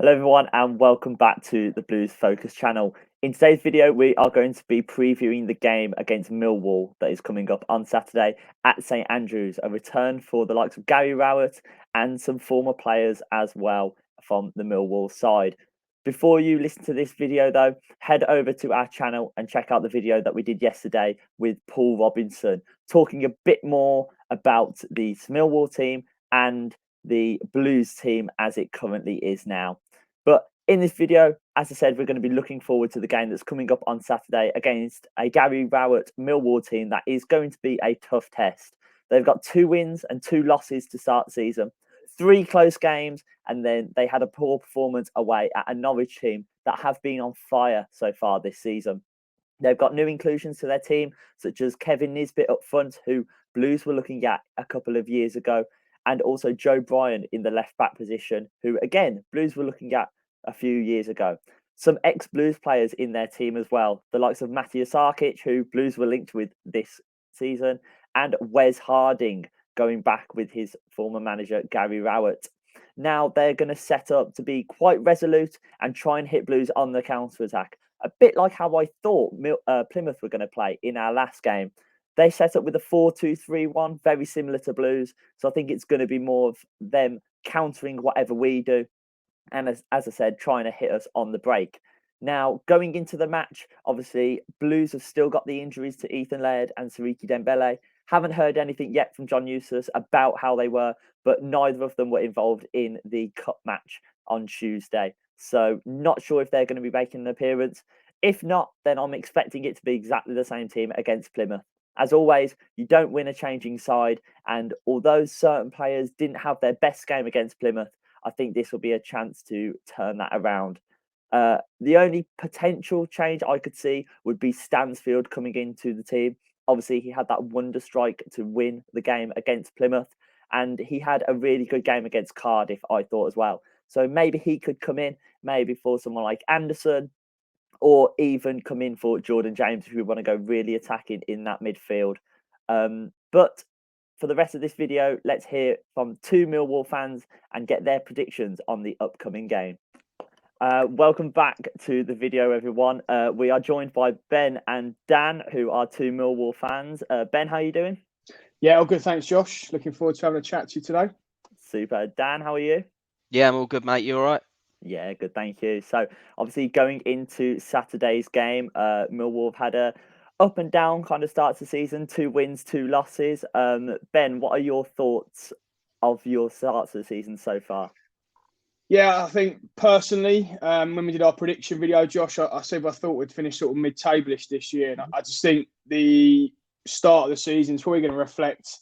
Hello everyone and welcome back to the Blues Focus channel. In today's video we are going to be previewing the game against Millwall that is coming up on Saturday at St Andrews, a return for the likes of Gary Rowett and some former players as well from the Millwall side. Before you listen to this video though, head over to our channel and check out the video that we did yesterday with Paul Robinson, talking a bit more about the Millwall team and the Blues team as it currently is now. But in this video, as I said, we're going to be looking forward to the game that's coming up on Saturday against a Gary Rowett Millwall team that is going to be a tough test. They've got 2 wins and 2 losses to start the season, 3 close games, and then they had a poor performance away at a Norwich team that have been on fire so far this season. They've got new inclusions to their team, such as Kevin Nisbet up front, who Blues were looking at a couple of years ago, and also Joe Bryan in the left back position, who again, Blues were looking at a few years ago. Some ex-Blues players in their team as well, the likes of Matija Sarkic, who Blues were linked with this season, and Wes Harding, going back with his former manager, Gary Rowett. Now they're going to set up to be quite resolute and try and hit Blues on the counter-attack, a bit like how I thought Plymouth were going to play in our last game. They set up with a 4-2-3-1, very similar to Blues. So I think it's going to be more of them countering whatever we do. And as I said, trying to hit us on the break. Now, going into the match, obviously, Blues have still got the injuries to Ethan Laird and Siriki Dembele. Haven't heard anything yet from John Eustace about how they were, but neither of them were involved in the cup match on Tuesday. So not sure if they're going to be making an appearance. If not, then I'm expecting it to be exactly the same team against Plymouth. As always, you don't win a changing side, and although certain players didn't have their best game against Plymouth, I think this will be a chance to turn that around. The only potential change I could see would be Stansfield coming into the team. Obviously, he had that wonder strike to win the game against Plymouth, and he had a really good game against Cardiff, I thought, as well. So maybe he could come in, maybe for someone like Anderson, or even come in for Jordan James if we want to go really attacking in that midfield. But for the rest of this video, let's hear from 2 Millwall fans and get their predictions on the upcoming game. Welcome back to the video, everyone. We are joined by Ben and Dan, who are 2 Millwall fans. Ben, how are you doing? Yeah, all good. Thanks, Josh. Looking forward to having a chat to you today. Super. Dan, how are you? Yeah, I'm all good, mate. You all right? Yeah, good, thank you. So obviously going into Saturday's game, Millwall have had a up and down kind of start to the season, 2 wins, 2 losses. Ben, what are your thoughts of your start to the season so far? Yeah, I think personally, when we did our prediction video, Josh, I said I thought we'd finish sort of mid-table-ish this year. And I just think the start of the season is probably going to reflect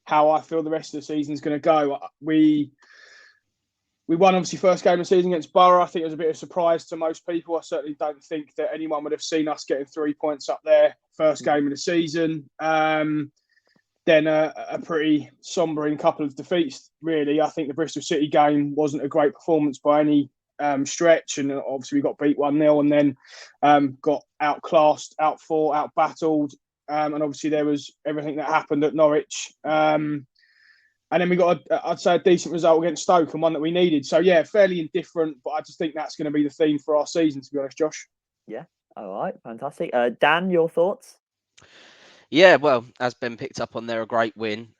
how I feel the rest of the season is going to go. We won, obviously, first game of the season against Borough. I think it was a bit of a surprise to most people. I certainly don't think that anyone would have seen us getting 3 points up there first game of the season. Then a pretty sombering couple of defeats, really. I think the Bristol City game wasn't a great performance by any stretch. And obviously we got beat 1-0 and then got outclassed, outfought, outbattled. And obviously there was everything that happened at Norwich. And then we got, I'd say, a decent result against Stoke and one that we needed. So, yeah, fairly indifferent, but I just think that's going to be the theme for our season, to be honest, Josh. Yeah, all right, fantastic. Dan, your thoughts? Yeah, well, as Ben picked up on there, a great win.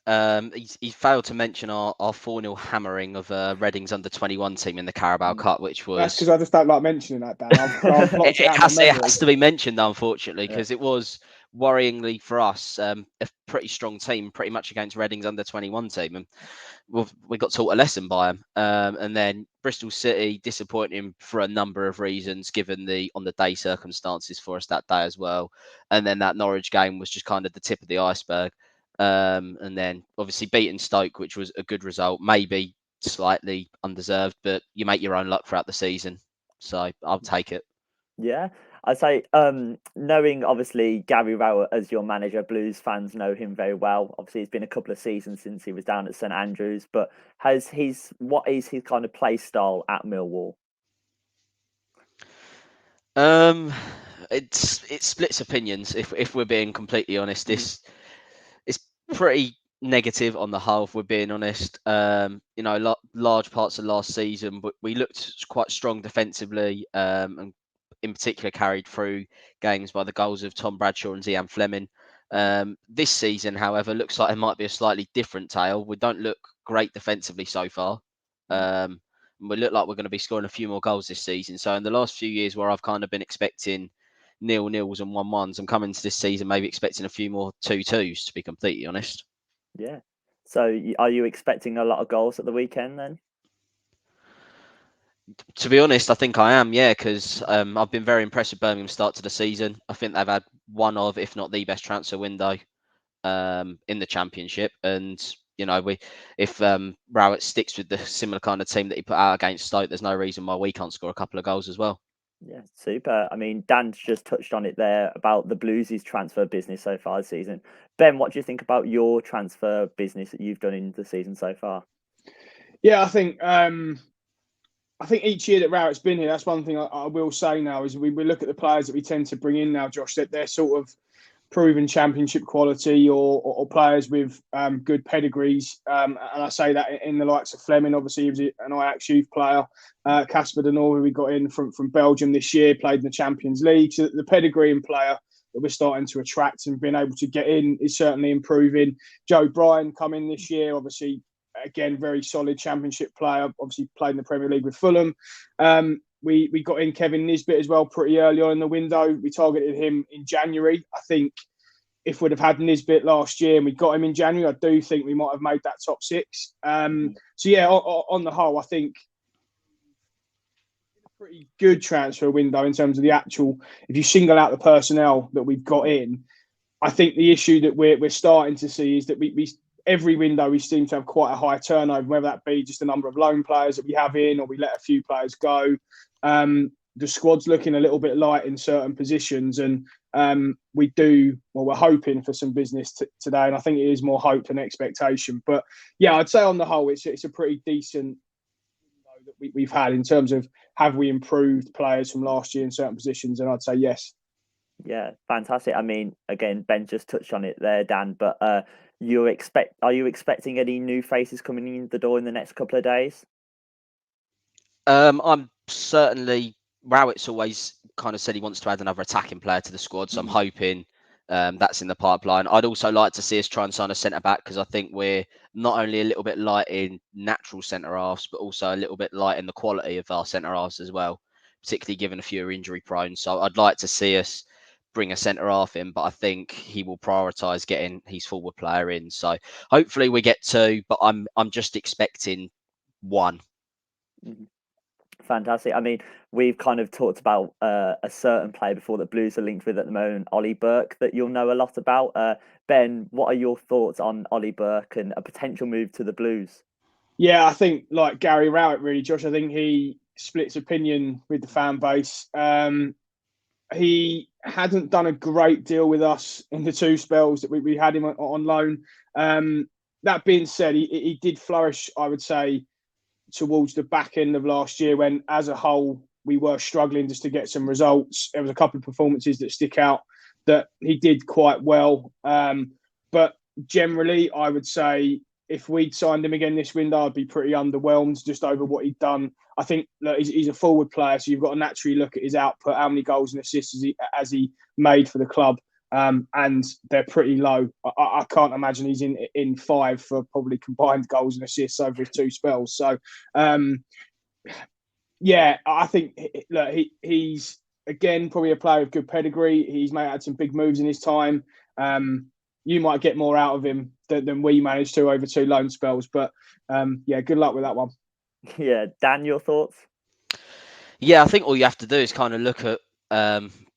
He failed to mention our 4-0 hammering of Reading's under-21 team in the Carabao Cup, which was... That's because I just don't like mentioning that, Dan. It has to be mentioned, unfortunately, because it was worryingly for us a pretty strong team, pretty much against Reading's under-21 team. And we got taught a lesson by them. And then Bristol City, disappointing for a number of reasons, given the on-the-day circumstances for us that day as well. And then that Norwich game was just kind of the tip of the iceberg. And then obviously beating Stoke, which was a good result, maybe slightly undeserved, but you make your own luck throughout the season. So I'll take it. Yeah, I'd say knowing obviously Gary Rowett as your manager, Blues fans know him very well. Obviously, it's been a couple of seasons since he was down at St Andrews, but what is his kind of play style at Millwall? It splits opinions. If we're being completely honest, it's pretty negative on the whole, if we're being honest. Large parts of last season, but we looked quite strong defensively, and in particular carried through games by the goals of Tom Bradshaw and Zian Fleming. This season, however, looks like it might be a slightly different tale. We don't look great defensively so far. We look like we're going to be scoring a few more goals this season. So in the last few years where I've kind of been expecting 0-0s and 1-1s, I'm coming to this season maybe expecting a few more 2-2s, to be completely honest. Yeah. So are you expecting a lot of goals at the weekend then? To be honest, I think I am, yeah, because I've been very impressed with Birmingham's start to the season. I think they've had one of, if not the best transfer window in the Championship. And, if Rowett sticks with the similar kind of team that he put out against Stoke, there's no reason why we can't score a couple of goals as well. Yeah, super. I mean, Dan's just touched on it there about the Blues' transfer business so far this season. Ben, what do you think about your transfer business that you've done in the season so far? Yeah, I think each year that Rowett's been here, that's one thing I will say now is we look at the players that we tend to bring in now, Josh, that they're sort of proven championship quality or players with good pedigrees. And I say that in the likes of Fleming, obviously, he was an Ajax youth player. Casper de Norre, who we got in from Belgium this year, played in the Champions League. So the pedigree and player that we're starting to attract and being able to get in is certainly improving. Joe Bryan come in this year, obviously, again, very solid championship player, obviously played in the Premier League with Fulham. We got in Kevin Nisbet as well pretty early on in the window. We targeted him in January. I think if we'd have had Nisbet last year and we got him in January, I do think we might have made that top six. So, yeah, on the whole, I think a pretty good transfer window in terms of the actual, if you single out the personnel that we've got in, I think the issue that we're starting to see is that we every window we seem to have quite a high turnover, whether that be just the number of loan players that we have in or we let a few players go. The squad's looking a little bit light in certain positions, and we're hoping for some business today, and I think it is more hope than expectation. But yeah, I'd say on the whole, it's a pretty decent window that we've had in terms of have we improved players from last year in certain positions, and I'd say yes. Yeah, fantastic. I mean, again, Ben just touched on it there, Dan, but are you expecting any new faces coming in the door in the next couple of days? I'm certainly, Rowett's always kind of said he wants to add another attacking player to the squad, so I'm hoping that's in the pipeline. I'd also like to see us try and sign a centre back because I think we're not only a little bit light in natural centre halves, but also a little bit light in the quality of our centre halves as well, particularly given a few injury prone. So I'd like to see us bring a centre half in, but I think he will prioritise getting his forward player in. So hopefully we get two, but I'm just expecting one. Fantastic. I mean, we've kind of talked about a certain player before that Blues are linked with at the moment, Ollie Burke, that you'll know a lot about. Ben, what are your thoughts on Ollie Burke and a potential move to the Blues? Yeah, I think like Gary Rowett, really, Josh. I think he splits opinion with the fan base. He hadn't done a great deal with us in the two spells that we had him on loan. That being said, he did flourish, I would say, towards the back end of last year when, as a whole, we were struggling just to get some results. There was a couple of performances that stick out that he did quite well. But generally, I would say if we'd signed him again this window, I'd be pretty underwhelmed just over what he'd done. I think look, he's a forward player, so you've got to naturally look at his output, how many goals and assists has he made for the club, and they're pretty low. I can't imagine he's in five for probably combined goals and assists over his two spells. So, yeah, I think look, he's again probably a player of good pedigree. He's had some big moves in his time. You might get more out of him than we managed to over two loan spells. But yeah, good luck with that one. Yeah, Dan, your thoughts? Yeah, I think all you have to do is kind of look at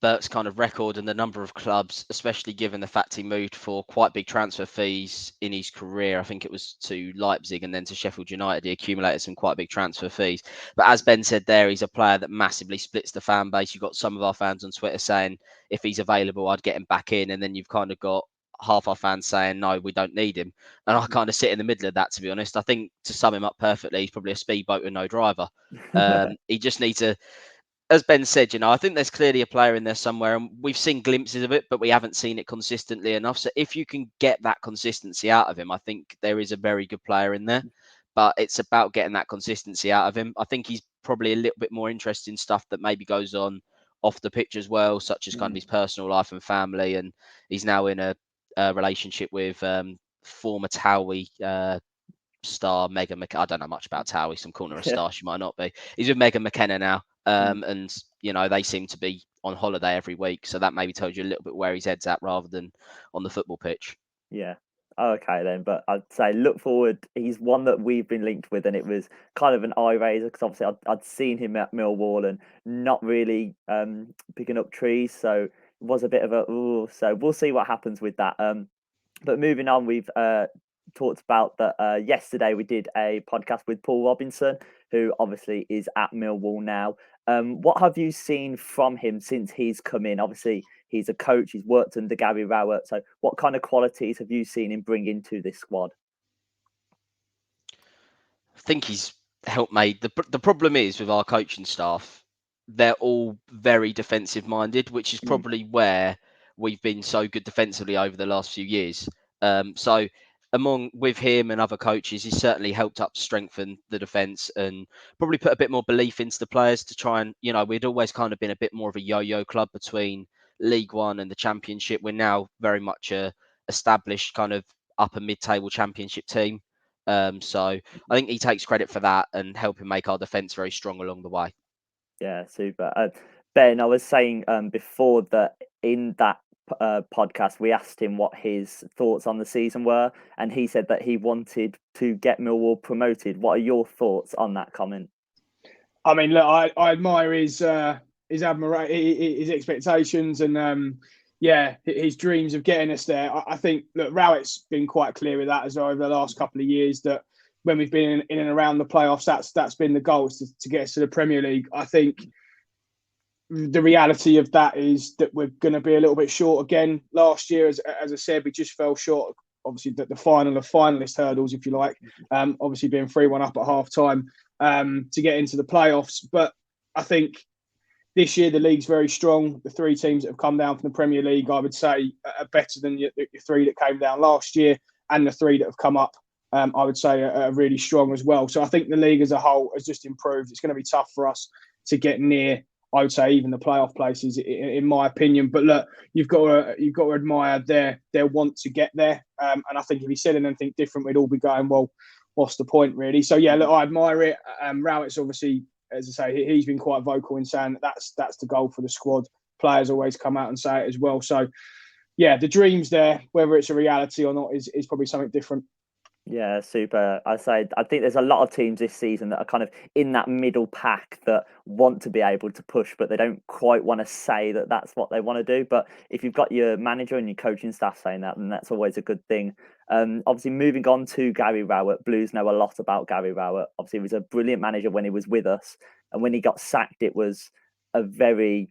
Burke's kind of record and the number of clubs, especially given the fact he moved for quite big transfer fees in his career. I think it was to Leipzig and then to Sheffield United. He accumulated some quite big transfer fees. But as Ben said there, he's a player that massively splits the fan base. You've got some of our fans on Twitter saying, if he's available, I'd get him back in. And then you've kind of got half our fans saying, no, we don't need him. And I kind of sit in the middle of that, to be honest. I think to sum him up perfectly, he's probably a speedboat with no driver. He just needs to as Ben said, I think there's clearly a player in there somewhere, and we've seen glimpses of it, but we haven't seen it consistently enough. So if you can get that consistency out of him, I think there is a very good player in there. But it's about getting that consistency out of him. I think he's probably a little bit more interested in stuff that maybe goes on off the pitch as well, such as kind of his personal life and family. And he's now in a relationship with former Towie star Megan McKenna. I don't know much about Towie, some corner of star she might not be. He's with Megan McKenna now. And they seem to be on holiday every week, so that maybe tells you a little bit where his head's at rather than on the football pitch. Yeah. Okay then, but I'd say look forward. He's one that we've been linked with, and it was kind of an eye raiser because obviously I'd seen him at Millwall and not really picking up trees, so it was a bit of a ooh. So we'll see what happens with that. But moving on, we've talked about that yesterday. We did a podcast with Paul Robinson, who obviously is at Millwall now. What have you seen from him since he's come in? Obviously, he's a coach. He's worked under Gary Rowett. So, what kind of qualities have you seen him bring into this squad? I think he's helped made the problem is with our coaching staff, they're all very defensive minded, which is probably where we've been so good defensively over the last few years. So with him and other coaches, he's certainly helped up strengthen the defence and probably put a bit more belief into the players to try and, we'd always kind of been a bit more of a yo-yo club between League One and the Championship. We're now very much a established kind of upper mid-table Championship team. So I think he takes credit for that and helping make our defence very strong along the way. Yeah, super. Ben, I was saying before that in that podcast, we asked him what his thoughts on the season were, and he said that he wanted to get Millwall promoted. What are your thoughts on that comment? I mean, look, I admire his expectations, and his dreams of getting us there. I think, look, Rowett's been quite clear with that as well over the last couple of years, that when we've been in and around the playoffs, that's been the goal, is to get us to the Premier League. I think the reality of that is that we're going to be a little bit short again. Last year, as I said, we just fell short, obviously, the final of finalist hurdles, if you like, obviously being 3-1 up at half-time to get into the playoffs. But I think this year the league's very strong. The 3 teams that have come down from the Premier League, I would say, are better than the 3 that came down last year, and the 3 that have come up, I would say, are really strong as well. So I think the league as a whole has just improved. It's going to be tough for us to get near, I would say, even the playoff places, in my opinion. But look, you've got to admire their want to get there. And I think if he said anything different, we'd all be going, well, what's the point, really? So yeah, look, I admire it. Rowett's obviously, as I say, he's been quite vocal in saying that's the goal for the squad. Players always come out and say it as well. So yeah, the dream's there. Whether it's a reality or not is probably something different. Yeah, super. I think there's a lot of teams this season that are kind of in that middle pack that want to be able to push, but they don't quite want to say that that's what they want to do. But if you've got your manager and your coaching staff saying that, then that's always a good thing. Obviously, moving on to Gary Rowett, Blues know a lot about Gary Rowett. Obviously, he was a brilliant manager when he was with us, and when he got sacked, it was a very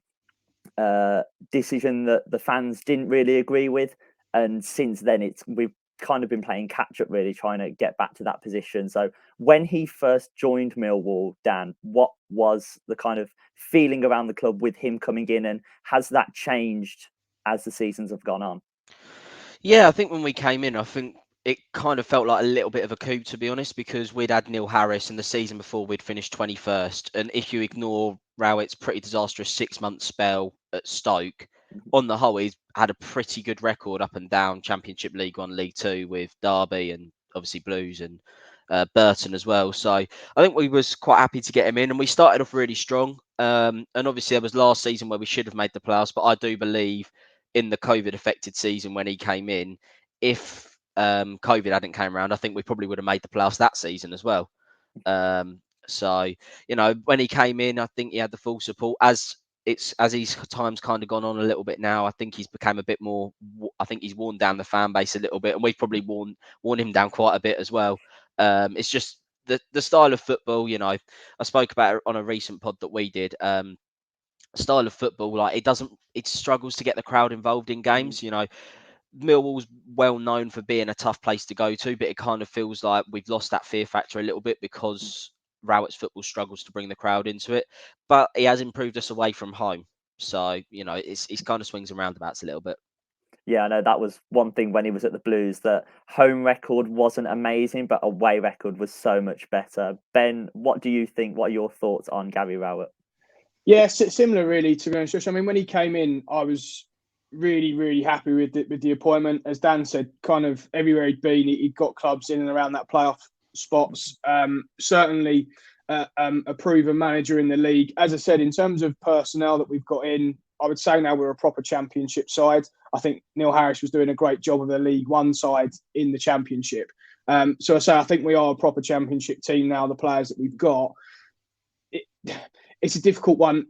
decision that the fans didn't really agree with. And since then, we've kind of been playing catch up, really trying to get back to that position. So when he first joined Millwall, Dan, what was the kind of feeling around the club with him coming in, and has that changed as the seasons have gone on? Yeah, I think when we came in, I think it kind of felt like a little bit of a coup, to be honest, because we'd had Neil Harris, and the season before we'd finished 21st. And if you ignore Rowett's pretty disastrous 6-month spell at Stoke, on the whole, he's had a pretty good record up and down Championship, League One, League Two, with Derby and obviously Blues and Burton as well. So I think we was quite happy to get him in, and we started off really strong. And obviously there was last season where we should have made the playoffs, but I do believe in the COVID affected season when he came in, if COVID hadn't came around, I think we probably would have made the playoffs that season as well. So when he came in, I think he had the full support. As his time's kind of gone on a little bit now, I think he's become a bit more. I think he's worn down the fan base a little bit, and we've probably worn him down quite a bit as well. It's just the style of football. I spoke about it on a recent pod that we did. Style of football, like it struggles to get the crowd involved in games. Millwall's well known for being a tough place to go to, but it kind of feels like we've lost that fear factor a little bit because Rowett's football struggles to bring the crowd into it, but he has improved us away from home. So, it's kind of swings and roundabouts a little bit. Yeah, I know that was one thing when he was at the Blues, that home record wasn't amazing, but away record was so much better. Ben, what do you think? What are your thoughts on Gary Rowett? Yeah, similar really, to be honest, Josh. I mean, when he came in, I was really, really happy with the appointment. As Dan said, kind of everywhere he'd been, he'd got clubs in and around that playoff spots. Certainly a proven manager in the league. As I said, in terms of personnel that we've got in, I would say now we're a proper championship side. I think Neil Harris was doing a great job of the League One side in the championship. So I think we are a proper championship team now, the players that we've got. It's a difficult one.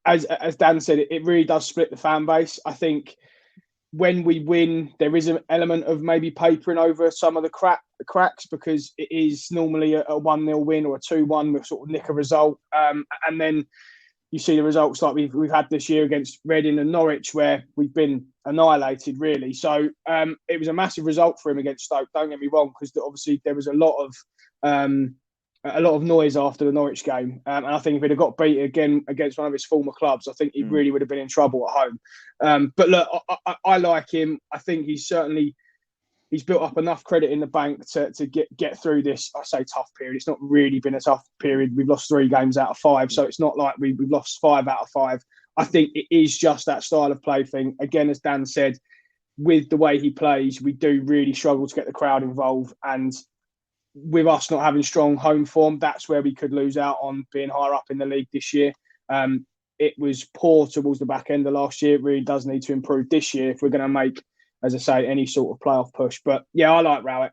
As Dan said, it really does split the fan base. I think when we win, there is an element of maybe papering over some of the cracks, because it is normally a 1-0 win or a 2-1 with sort of nick a result. And then you see the results like we've had this year against Reading and Norwich, where we've been annihilated, really. So it was a massive result for him against Stoke, don't get me wrong, because obviously there was a lot of noise after the Norwich game. And I think if he'd have got beat again against one of his former clubs, I think he really would have been in trouble at home. But look, I like him. I think he's built up enough credit in the bank to get through this, I say, tough period. It's not really been a tough period. We've lost 3 games out of 5, so it's not like we've lost 5 out of 5. I think it is just that style of play thing. Again, as Dan said, with the way he plays, we do really struggle to get the crowd involved. And with us not having strong home form, that's where we could lose out on being higher up in the league this year. It was poor towards the back end of last year. It really does need to improve this year if we're going to make, as I say, any sort of playoff push. But yeah, I like Rowett.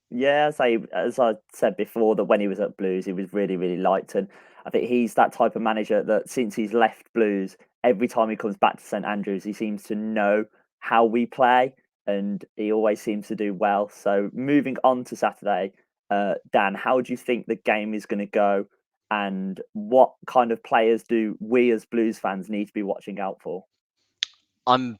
Yeah, as I said before, that when he was at Blues, he was really, really liked. And I think he's that type of manager that since he's left Blues, every time he comes back to St Andrews, he seems to know how we play, and he always seems to do well. So moving on to Saturday, Dan, how do you think the game is going to go, and what kind of players do we as Blues fans need to be watching out for? I'm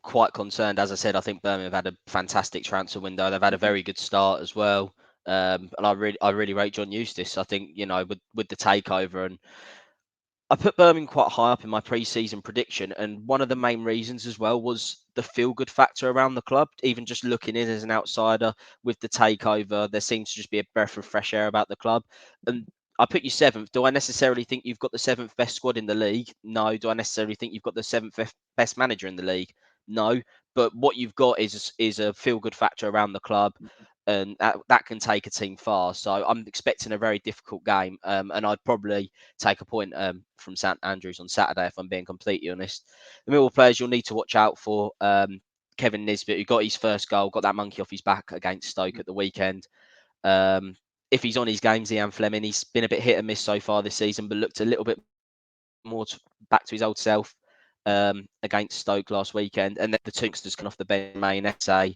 quite concerned. As I said, I think Birmingham have had a fantastic transfer window. They've had a very good start as well. And I really rate John Eustace. I think, with the takeover, and I put Birmingham quite high up in my pre-season prediction, and one of the main reasons as well was the feel-good factor around the club. Even just looking in as an outsider with the takeover, there seems to just be a breath of fresh air about the club. And I put you 7th. Do I necessarily think you've got the 7th best squad in the league? No. Do I necessarily think you've got the 7th best manager in the league? No. But what you've got is a feel-good factor around the club, and that can take a team far. So I'm expecting a very difficult game, and I'd probably take a point from St Andrews on Saturday, if I'm being completely honest. The Millwall players you'll need to watch out for: Kevin Nisbet, who got his first goal, got that monkey off his back against Stoke at the weekend. If he's on his games, Ian Fleming, he's been a bit hit and miss so far this season, but looked a little bit more back to his old self against Stoke last weekend. And then the two youngsters come off the bench, main SA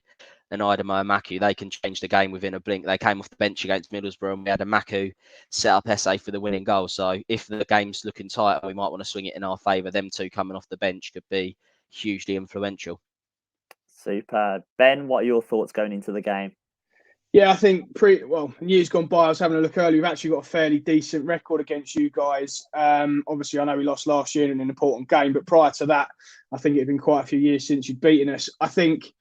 and Idemo Maku, they can change the game within a blink. They came off the bench against Middlesbrough, and we had a Maku set up SA for the winning goal. So if the game's looking tight, we might want to swing it in our favour. Them two coming off the bench could be hugely influential. Super. Ben, what are your thoughts going into the game? Yeah, I think years gone by, I was having a look earlier. We've actually got a fairly decent record against you guys. Obviously, I know we lost last year in an important game, but prior to that, I think it had been quite a few years since you'd beaten us. I think,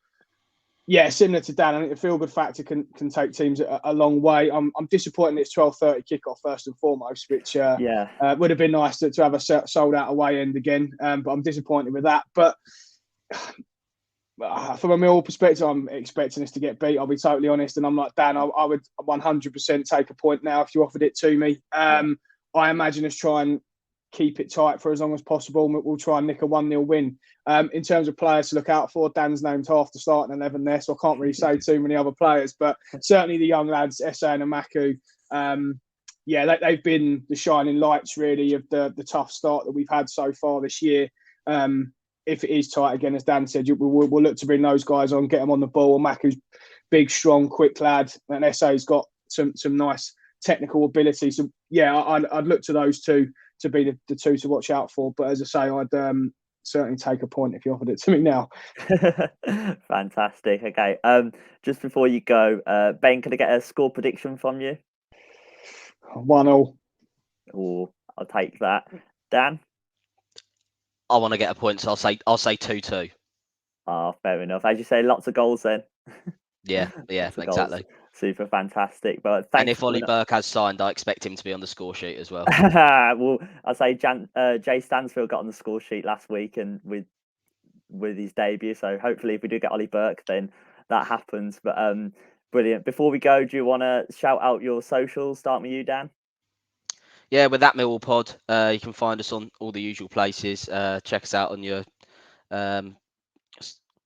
yeah, similar to Dan, I think the feel-good factor can take teams a long way. I'm disappointed it's 12:30 kickoff first and foremost, which would have been nice to have a sold-out away end again, but I'm disappointed with that. But from a Millwall perspective, I'm expecting us to get beat. I'll be totally honest, and I'm like Dan. I would 100% take a point now if you offered it to me. I imagine us try and keep it tight for as long as possible. We'll try and nick a 1-0 win. In terms of players to look out for, Dan's named half the starting 11 there, so I can't really say too many other players. But certainly the young lads, SA and Amaku, they've been the shining lights really of the tough start that we've had so far this year. If it is tight again, as Dan said, we'll look to bring those guys on, get them on the ball. Maku's big, strong, quick lad, and SA's got some nice technical ability. So yeah, I'd look to those two to be the two to watch out for. But as I say, I'd certainly take a point if you offered it to me now. Fantastic. Okay. Just before you go, Ben, can I get a score prediction from you? 1-1. Oh, I'll take that. Dan? I want to get a point, so I'll say 2-2. Ah, fair enough. As you say, lots of goals then. Yeah, Lots of goals. exactly. Super fantastic. But And thanks if for Ollie coming Burke has signed, I expect him to be on the score sheet as well. well, I'll say Jay Stansfield got on the score sheet last week and with his debut. So hopefully if we do get Ollie Burke, then that happens. But brilliant. Before we go, do you want to shout out your socials? Start with you, Dan. Yeah, with that Millwall pod, you can find us on all the usual places. Check us out on your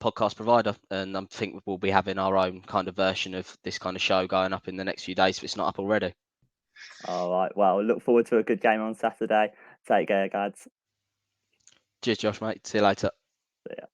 podcast provider, and I think we'll be having our own kind of version of this kind of show going up in the next few days if it's not up already. All right. Well, look forward to a good game on Saturday. Take care, guys. Cheers, Josh, mate. See you later. See ya.